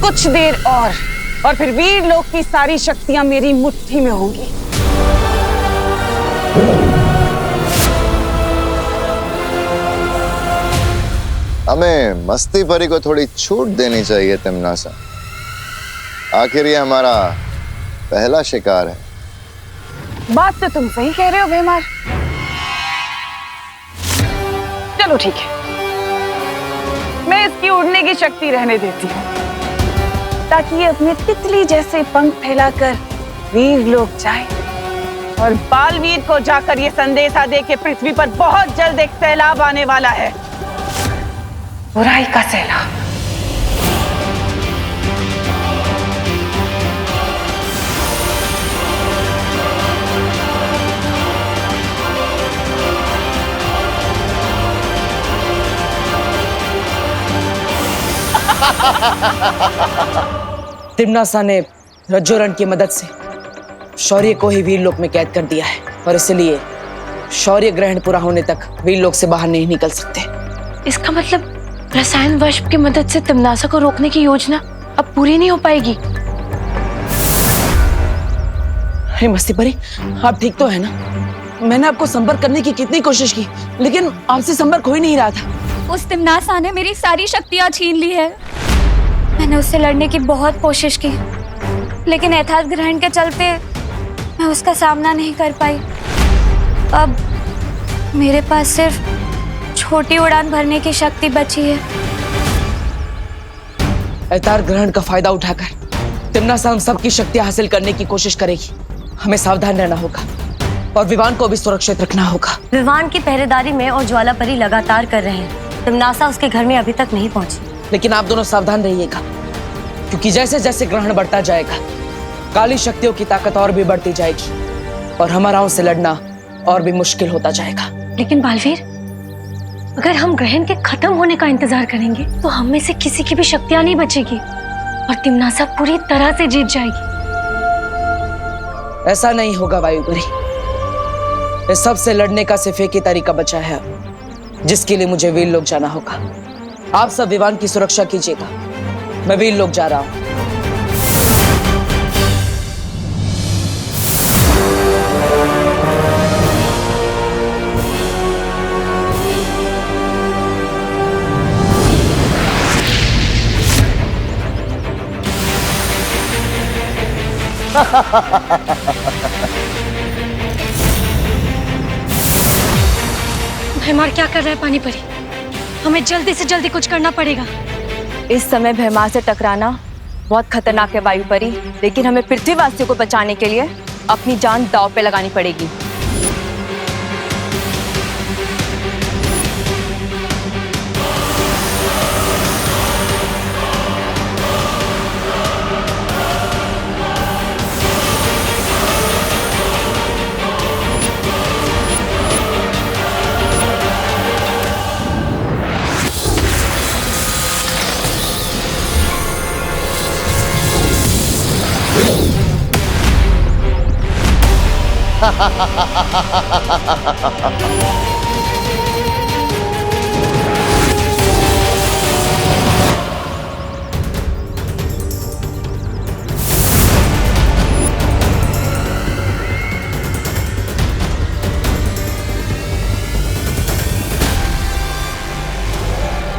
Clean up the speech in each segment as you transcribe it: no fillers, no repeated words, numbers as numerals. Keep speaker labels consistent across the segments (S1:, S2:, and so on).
S1: कुछ देर और फिर वीर लोक की सारी शक्तियां मेरी मुट्ठी में होंगी।
S2: हमें मस्ती परी को थोड़ी छूट देनी चाहिए तिम्नासा। आखिर ये हमारा पहला शिकार है।
S1: बात तो तुम सही कह रहे हो भैमार। चलो ठीक है, मैं इसकी उड़ने की शक्ति रहने देती हूँ ताकि ये अपने तितली जैसे पंख फैलाकर वीर लोक जाए और बालवीर को जाकर ये संदेशा दे कि पृथ्वी पर बहुत जल्द एक सैलाब आने वाला है, बुराई का सैलाब।
S3: तिम्नासा ने रज्जोरण की मदद से शौर्य को ही वीर लोक में कैद कर दिया है और इसलिए शौर्य ग्रहण पूरा होने तक वीर लोक से बाहर नहीं निकल सकते।
S4: इसका मतलब रसायन वाष्प की मदद से तिम्नासा को रोकने की योजना अब पूरी नहीं हो पाएगी।
S3: हे मस्ती परी, आप ठीक तो है ना? मैंने आपको संपर्क करने की कितनी कोशिश की लेकिन आपसे संपर्क हो ही नहीं रहा था।
S5: उस तिम्नासा ने मेरी सारी शक्तियां छीन ली है। मैंने उससे लड़ने की बहुत कोशिश की लेकिन यथार्थ ग्रहण के चलते मैं उसका सामना नहीं कर पाई। अब मेरे पास सिर्फ छोटी उड़ान भरने की शक्ति बची है।
S3: यथार्थ ग्रहण का फायदा उठाकर तिम्नासा हम सबकी शक्तियां हासिल करने की कोशिश करेगी। हमें सावधान रहना होगा और विवान को भी सुरक्षित रखना होगा।
S6: विवान की पहरेदारी में और ज्वाला परी लगातार कर रहे हैं। तिम्नासा उसके घर में अभी तक नहीं पहुंची।
S3: लेकिन आप दोनों सावधान रहिएगा क्योंकि जैसे जैसे ग्रहण बढ़ता जाएगा काली शक्तियों की ताकत और भी बढ़ती जाएगी और हमारा उनसे लड़ना और भी मुश्किल होता जाएगा।
S6: लेकिन बालवीर, अगर हम ग्रहण के खत्म होने का इंतजार करेंगे तो हम में से किसी की भी शक्तियां नहीं बचेगी और तिम्नासा पूरी तरह से जीत जाएगी।
S3: ऐसा नहीं होगा वायुपुरी। इस सब से लड़ने का सिर्फ एक ही तरीका बचा है जिसके लिए मुझे वीर लोक जाना होगा। आप सब विवान की सुरक्षा कीजिएगा, मैं वीर लोक जा रहा हूं।
S6: भैमार क्या कर रहा है पानी परी? हमें जल्दी से जल्दी कुछ करना पड़ेगा।
S7: इस समय भैमार से टकराना बहुत खतरनाक है वायुपरी, लेकिन हमें पृथ्वीवासियों को बचाने के लिए अपनी जान दांव पे लगानी पड़ेगी।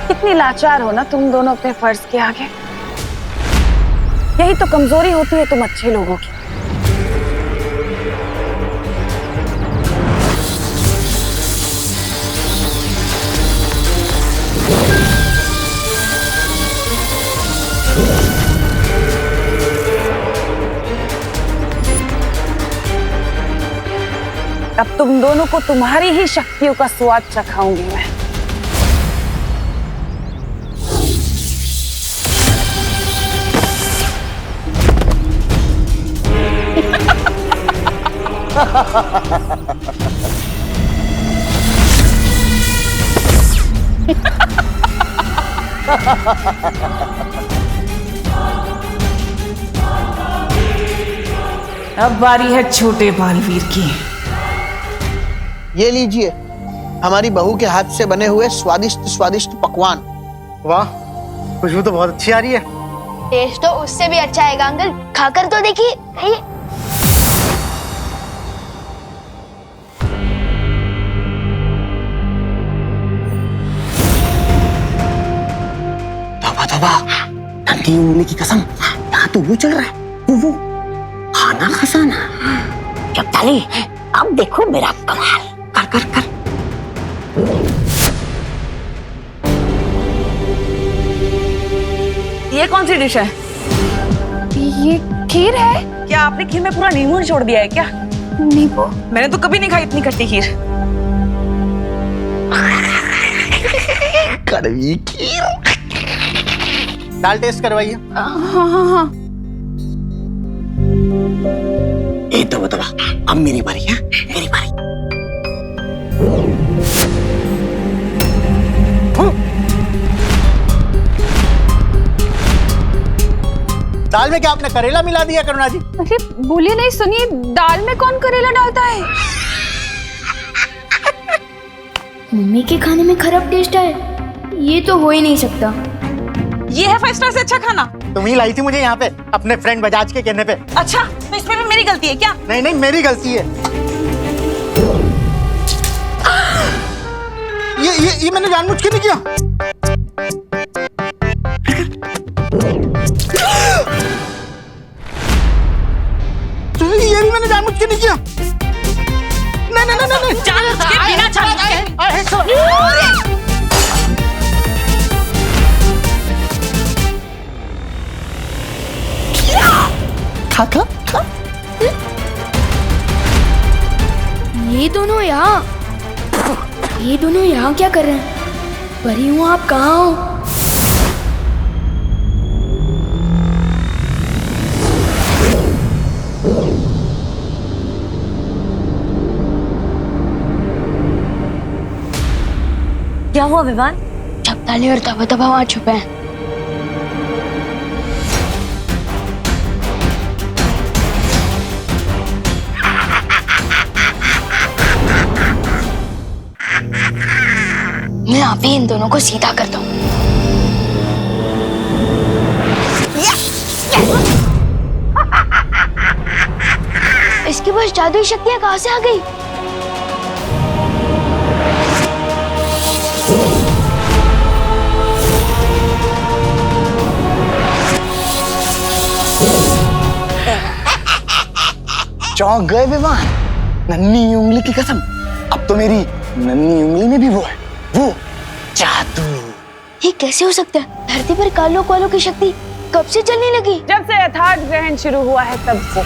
S1: कितनी लाचार हो ना तुम दोनों अपने फर्ज के आगे। यही तो कमजोरी होती है तुम अच्छे लोगों की। अब तुम दोनों को तुम्हारी ही शक्तियों का स्वाद चखाऊंगी मैं। अब बारी है छोटे बालवीर की।
S8: ये लीजिए हमारी बहू के हाथ से बने हुए स्वादिष्ट स्वादिष्ट पकवान।
S9: वाह, खुशबू तो बहुत अच्छी आ रही है। टेस्ट तो उससे भी अच्छा आएगा अंकल, खाकर तो देखिए। खाइए।
S8: तौबा तौबा, नन्ही उंगली की कसम, यहाँ तो वो चल रहा है, वो खाना खजाना।
S10: शक्ताली, अब देखो मेरा कमाल। कर कर कर।
S3: ये कौन सी डिश है?
S5: ये खीर है।
S3: क्या आपने खीर में पूरा नींबू छोड़ दिया है क्या?
S5: नींबू?
S3: मैंने तो कभी नहीं खाई इतनी खट्टी खीर।
S8: कड़वी खीर। दाल टेस्ट करवाइए।
S5: हाँ।
S10: ए तौबा तौबा, अब मेरी बारी है, मेरी बारी।
S8: दाल में क्या आपने करेला मिला दिया करुणा जी?
S5: अरे बोलिए नहीं, सुनिए, दाल में कौन करेला डालता है?
S9: मम्मी के खाने में खराब टेस्ट है, ये तो हो ही नहीं सकता।
S3: ये है 5 स्टार से अच्छा खाना।
S8: तुम ही लाई थी मुझे यहाँ पे अपने फ्रेंड बजाज के कहने पे।
S3: अच्छा, तो इसमें भी मेरी गलती है क्या?
S8: नहीं नहीं, मेरी गलती है। ये मैंने जानबूझ के नहीं किया। ये भी मैंने जानबूझ के नहीं किया। नहीं।
S3: जानबूझ के, बिना जानबूझ के।
S8: खा।
S9: ये दोनों यहाँ क्या कर रहे हैं? परी हूँ, आप कहाँ हो?
S6: क्या हुआ विवान?
S9: शक्ताली और तौबा तौबा वहाँ छुपे हैं। मैं अभी इन दोनों को सीधा करता हूँ। इसके पास जादुई शक्तियाँ कहाँ से आ गई?
S8: चौंक गए विवान? नन्ही उंगली की कसम, अब तो मेरी नन्ही उंगली में भी वो है, वो जादू।
S9: ये कैसे हो सकता है? धरती पर कालों कालों की शक्ति कब से चलने लगी?
S1: जब से यथार्थ ग्रहण शुरू हुआ है तब से।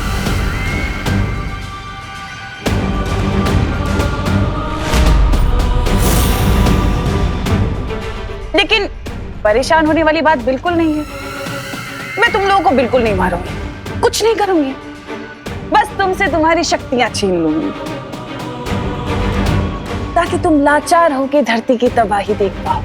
S1: लेकिन परेशान होने वाली बात बिल्कुल नहीं है। मैं तुम लोगों को बिल्कुल नहीं मारूंगी, कुछ नहीं करूंगी, बस तुमसे तुम्हारी शक्तियां छीन लूंगी ताकि तुम लाचार होकर धरती की तबाही देख पाओ।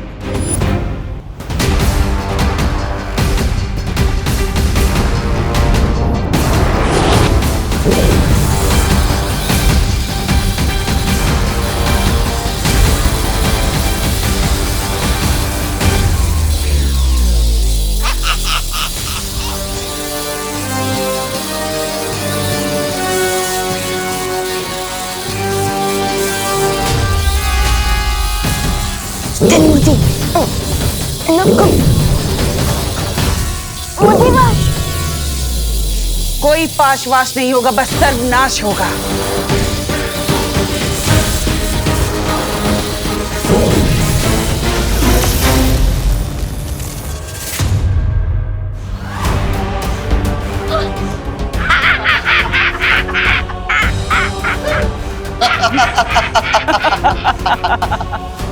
S1: कोई पाशवाश नहीं होगा, बस सर्वनाश होगा।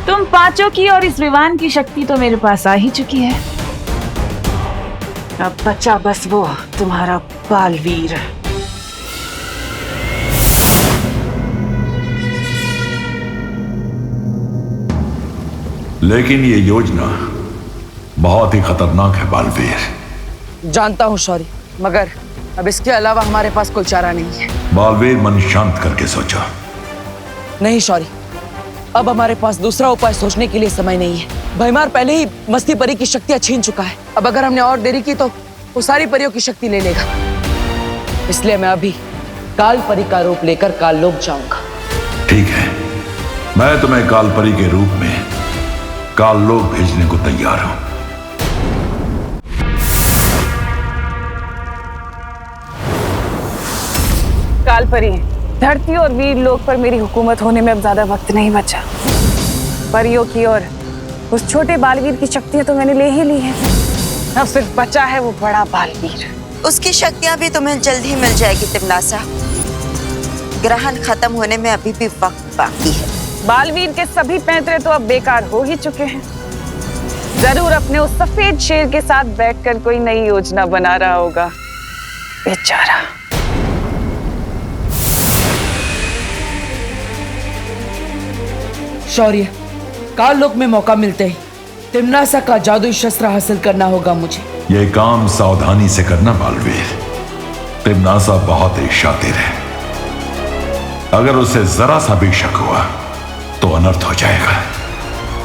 S1: तुम पांचों की और इस विवान की शक्ति तो मेरे पास आ ही चुकी है। अब बचा बस वो तुम्हारा बालवीर।
S11: लेकिन ये योजना बहुत ही खतरनाक है बालवीर।
S3: जानता हूँ शौरी, मगर अब इसके अलावा हमारे पास कोई चारा नहीं है।
S11: बालवीर, मन शांत करके सोचो।
S3: नहीं शौरी, अब हमारे पास दूसरा उपाय सोचने के लिए समय नहीं है। भैमार पहले ही मस्ती परी की शक्तियां छीन चुका है। अब अगर हमने और देरी की तो वो सारी परियों की शक्ति ले लेगा। इसलिए मैं अभी काल परी का रूप लेकर काल लोक जाऊंगा।
S11: ठीक है, मैं तुम्हें कालपरी के रूप में काल लोक भेजने को तैयार हूं।
S1: कालपरी, धरती और वीर लोक पर मेरी हुकूमत होने में अब ज्यादा वक्त नहीं बचा। परियों की और उस छोटे बालवीर की शक्तियां तो मैंने ले ही ली हैं। अब सिर्फ बचा है वो बड़ा बालवीर।
S12: उसकी शक्तियां भी तुम्हें जल्द ही मिल जाएगी तिमनासा। ग्रहण खत्म होने में अभी भी वक्त बाकी है।
S1: बालवीर के सभी पैंतरे तो अब बेकार हो ही चुके हैं। जरूर अपने उस सफेद शेर के साथ बैठकर कोई नई योजना बना रहा होगा बेचारा।
S3: शौर्य, काल लोक में मौका मिलते ही तिमनासा का जादुई शस्त्र हासिल करना होगा मुझे।
S11: यह काम सावधानी से करना बालवीर। तिमनासा बहुत ही शातिर है। अगर उसे जरा सा भी शक हुआ तो अनर्थ हो जाएगा।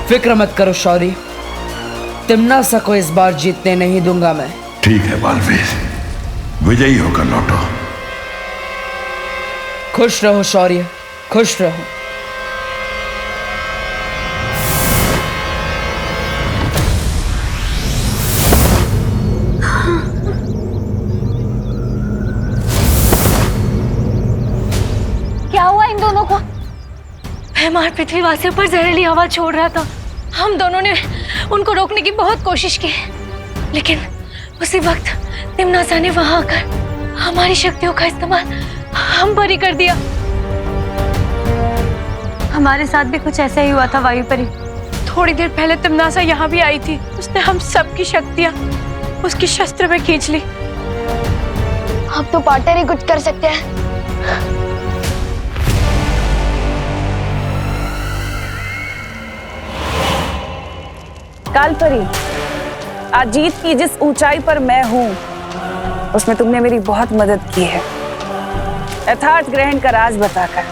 S3: फिक्र मत करो शौर्य, तिमनासा को इस बार जीतने नहीं दूंगा मैं।
S11: ठीक है बालवीर, विजयी होकर लौटो।
S3: खुश रहो शौर्य, खुश रहो।
S6: क्या हुआ इन दोनों को? भैमार पृथ्वीवासियों पर जहरीली हवा छोड़ रहा था। हम दोनों ने उनको रोकने की बहुत कोशिश की, लेकिन उसी वक्त तिमनासा ने वहां आकर हमारी शक्तियों का इस्तेमाल हम पर ही कर दिया। हमारे साथ भी कुछ ऐसा ही हुआ था वायुपरी। थोड़ी देर पहले तिमनासा यहाँ भी आई थी। उसने हम सबकी शक्तियां उसकी शस्त्र में खींच ली।
S9: अब तो पार्टनर ही कुछ कर सकते हैं।
S1: कालपरी, आज जीत की जिस ऊंचाई पर मैं हूं उसमें तुमने मेरी बहुत मदद की है, यथार्थ ग्रहण का राज बताकर।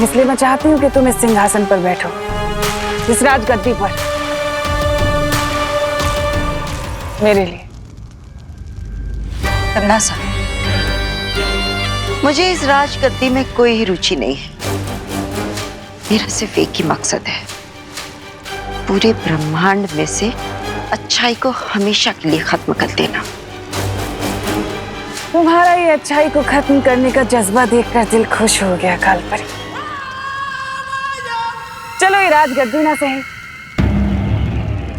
S1: इसलिए मैं चाहती हूं कि तुम इस सिंहासन पर बैठो, इस राजगद्दी पर, मेरे लिए।
S12: तिमनासा, मुझे इस राजगद्दी में कोई रुचि नहीं है। मेरा सिर्फ एक ही मकसद है, पूरे ब्रह्मांड में से अच्छाई को हमेशा के लिए खत्म कर देना।
S1: तुम्हारा ये अच्छाई को खत्म करने का जज्बा देखकर दिल खुश हो गया कालपरी। चलो ये राजगद्दी ना सही,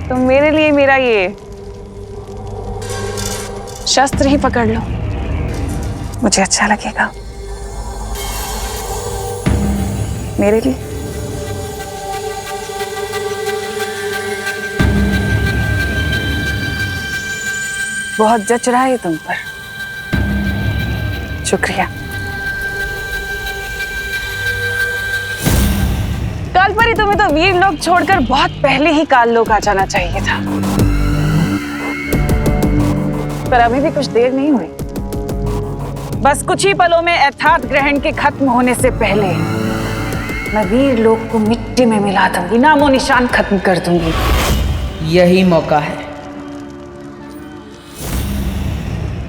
S1: तुम मेरे लिए मेरा ये शस्त्र ही पकड़ लो, मुझे अच्छा लगेगा। मेरे लिए बहुत जच रहा है तुम पर, शुक्रिया। कालपरी, तुम्हें तो वीर लोक छोड़कर बहुत पहले ही काल लोक आ जाना चाहिए था, पर अभी भी कुछ देर नहीं हुई। बस कुछ ही पलों में यथार्थ ग्रहण के खत्म होने से पहले मैं वीर लोक को मिट्टी में मिला दूंगी, नामो निशान खत्म कर दूंगी।
S3: यही मौका है।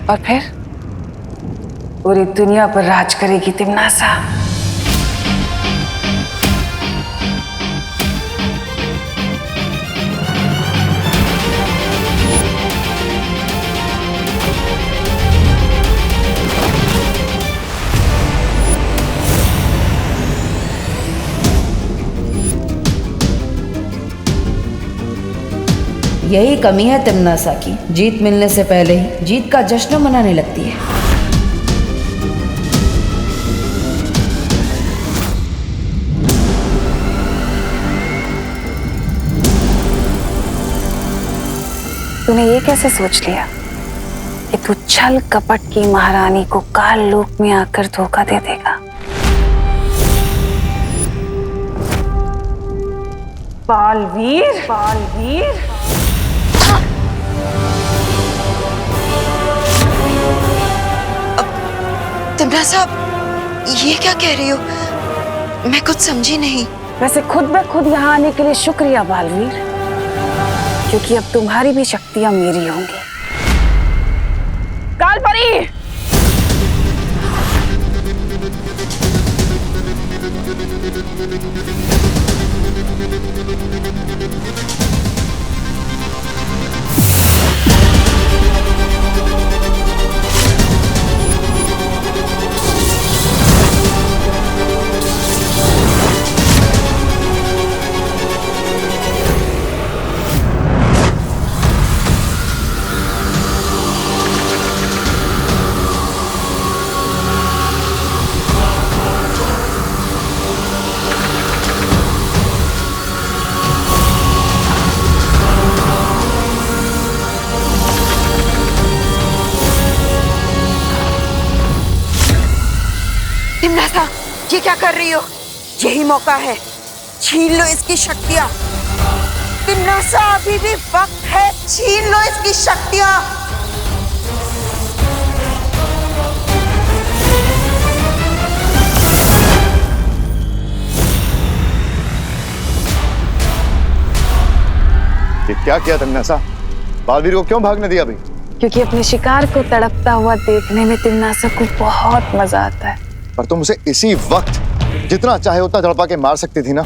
S1: और फिर पूरी दुनिया पर राज करेगी तिमनासा।
S3: यही कमी है तिमनासा की, जीत मिलने से पहले ही जीत का जश्न मनाने लगती है।
S1: तूने ये कैसे सोच लिया कि तू छल कपट की महारानी को काल लोक में आकर धोखा दे देगा? बालवीर, बालवीर,
S12: तिमनासा, ये क्या कह रही हो? मैं कुछ समझी नहीं।
S1: वैसे खुद ब खुद यहाँ आने के लिए शुक्रिया बालवीर। क्योंकि अब तुम्हारी भी शक्तियां मेरी होंगी। कालपरी,
S12: तिमनासा, ये क्या कर रही हो? यही मौका है, छीन लो इसकी शक्तियां। तिमनासा, अभी भी वक्त है, छीन लो इसकी शक्तियां।
S2: ये क्या किया तिमनासा? बालवीर को क्यों भागने दिया अभी?
S1: क्योंकि अपने शिकार को तड़पता हुआ देखने में तिमनासा को बहुत मजा आता है।
S2: पर तुम उसे इसी वक्त जितना चाहे उतना तड़पा के मार सकती थी ना?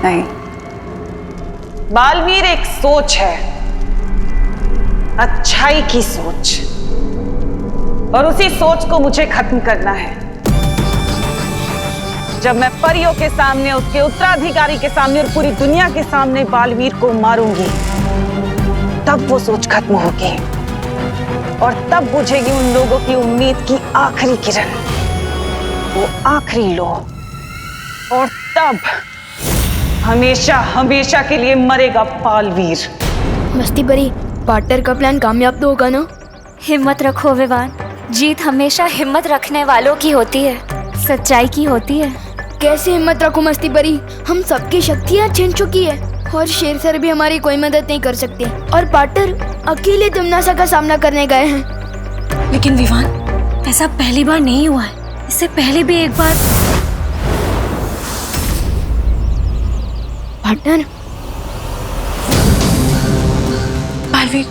S1: नहीं, बालवीर एक सोच है, अच्छाई की सोच, और उसी सोच को मुझे खत्म करना है। जब मैं परियों के सामने, उसके उत्तराधिकारी के सामने और पूरी दुनिया के सामने बालवीर को मारूंगी, तब वो सोच खत्म होगी और तब बुझेगी उन लोगों की उम्मीद की आखिरी किरण, वो आखिरी लो, और तब हमेशा हमेशा के लिए मरेगा बालवीर।
S9: मस्ती परी, पार्टनर का प्लान कामयाब तो होगा ना?
S5: हिम्मत रखो विवान, जीत हमेशा हिम्मत रखने वालों की होती है, सच्चाई की होती है।
S9: कैसे हिम्मत रखो मस्ती परी, हम सबकी शक्तियाँ छिन चुकी है और शेर सर भी हमारी कोई मदद नहीं कर सकते और पार्टनर अकेले तिमनासा का सामना करने गए हैं।
S6: लेकिन विवान, ऐसा पहली बार नहीं हुआ है, इससे पहले भी एक बार।
S9: पार्टनर,
S7: बालवीर,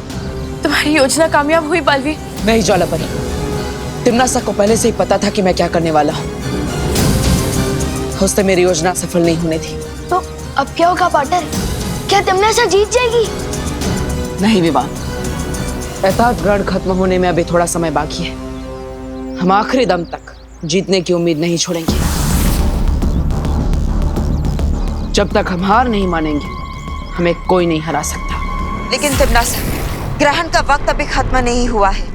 S7: तुम्हारी योजना कामयाब हुई बालवीर।
S3: मैं ही ज्वाला परी, तिमनासा को पहले से ही पता था कि मैं क्या करने वाला हूँ। उससे मेरी योजना सफल नहीं होने थी।
S9: तो अब क्या होगा पार्टनर? क्या तिमनासा जीत जाएगी?
S3: नहीं विवान, एतहाद ग्रहण खत्म होने में अभी थोड़ा समय बाकी है। हम आखिरी दम तक जीतने की उम्मीद नहीं छोड़ेंगे। जब तक हम हार नहीं मानेंगे, हमें कोई नहीं हरा सकता।
S12: लेकिन तिमनासा, ग्रहण का वक्त अभी खत्म नहीं हुआ है।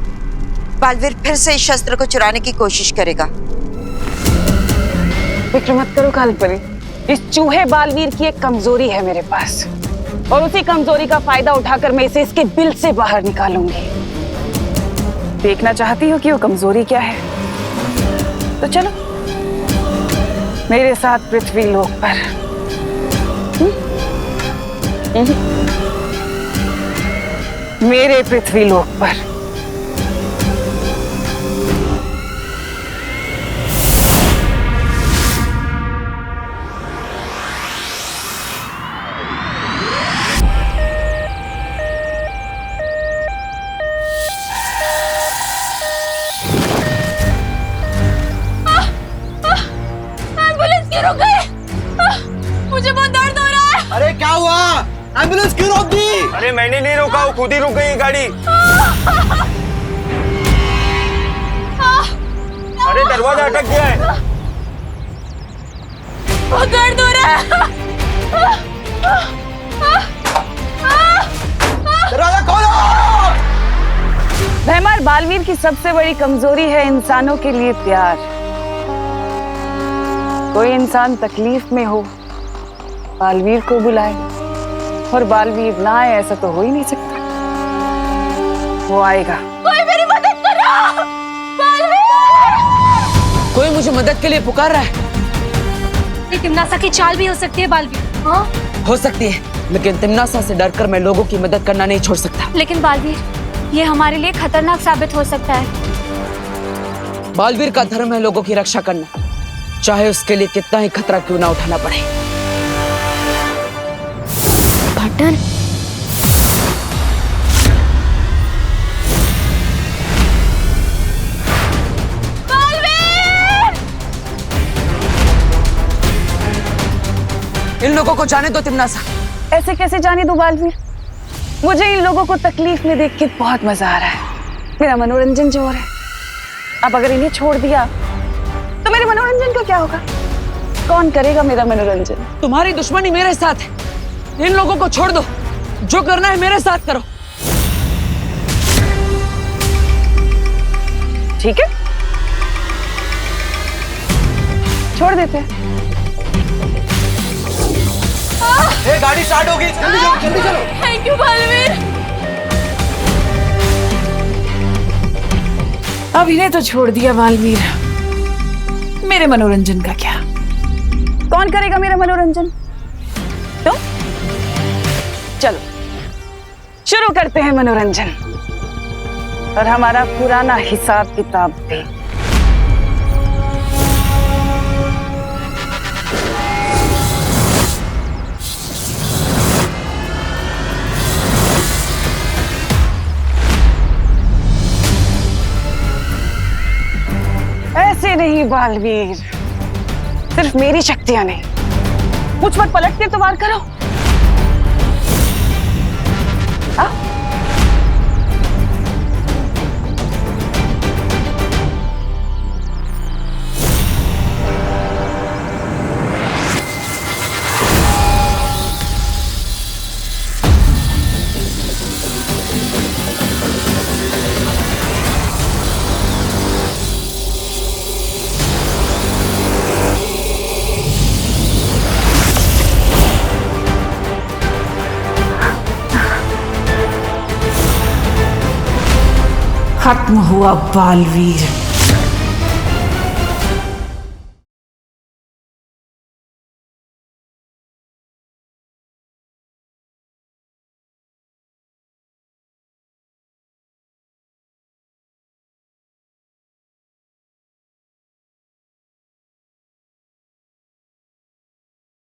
S12: बालवीर फिर से इस शस्त्र को चुराने की कोशिश करेगा।
S1: फिक्र मत करो कालपरी, इस चूहे बालवीर की एक कमजोरी है मेरे पास, और उसी कमजोरी का फायदा उठाकर मैं इसे इसके बिल से बाहर निकालूंगी। देखना चाहती हो कि वो कमजोरी क्या है? तो चलो मेरे साथ पृथ्वी लोक पर। मेरे पृथ्वी लोक पर।
S6: मुझे बहुत दर्द हो रहा है।
S8: अरे क्या हुआ? एम्बुलेंस क्यों रोक दी?
S13: अरे मैंने नहीं रोका, वो खुद ही रुक गई गाड़ी। अरे दरवाजा अटक गया है।
S6: बहुत दर्द हो रहा है।
S8: दरवाजा खोलो।
S1: भैमार, बालवीर की सबसे बड़ी कमजोरी है इंसानों के लिए प्यार। कोई इंसान तकलीफ में हो, बालवीर को बुलाए, और बालवीर ना आए ऐसा तो हो ही नहीं सकता। वो आएगा।
S6: कोई मेरी मदद करो। बालवीर!
S3: कोई मुझे मदद के लिए पुकार रहा है।
S6: ये तिमनासा की चाल भी हो सकती है बालवीर। हाँ?
S3: हो सकती है, लेकिन तिमनासा से डरकर मैं लोगों की मदद करना नहीं छोड़ सकता।
S5: लेकिन बालवीर, ये हमारे लिए खतरनाक साबित हो सकता है।
S3: बालवीर का धर्म है लोगों की रक्षा करना, चाहे उसके लिए कितना ही खतरा क्यों ना उठाना पड़े।
S9: पार्टनर,
S3: इन लोगों को जाने दो तिमनासा।
S1: ऐसे कैसे जाने दो बालवीर? मुझे इन लोगों को तकलीफ में देख के बहुत मजा आ रहा है। मेरा मनोरंजन जो हो रहा है। अब अगर इन्हें छोड़ दिया तो मेरे मनोरंजन का क्या होगा? कौन करेगा मेरा मनोरंजन?
S3: तुम्हारी दुश्मनी मेरे साथ है। इन लोगों को छोड़ दो, जो करना है मेरे साथ करो।
S1: ठीक है, छोड़ देते हैं।
S8: ये गाड़ी स्टार्ट होगी, जल्दी चलो, जल्दी चलो।
S6: Thank you Baalveer.
S1: अब इन्हें तो छोड़ दिया बालवीर, मेरे मनोरंजन का क्या? कौन करेगा मेरा मनोरंजन? तुम? चलो शुरू करते हैं मनोरंजन, और हमारा पुराना हिसाब किताब भी। ऐसे नहीं बालवीर, सिर्फ मेरी शक्तियां नहीं, मुझ पर पलट के तो वार करो। आ? खत्म हुआ बालवीर।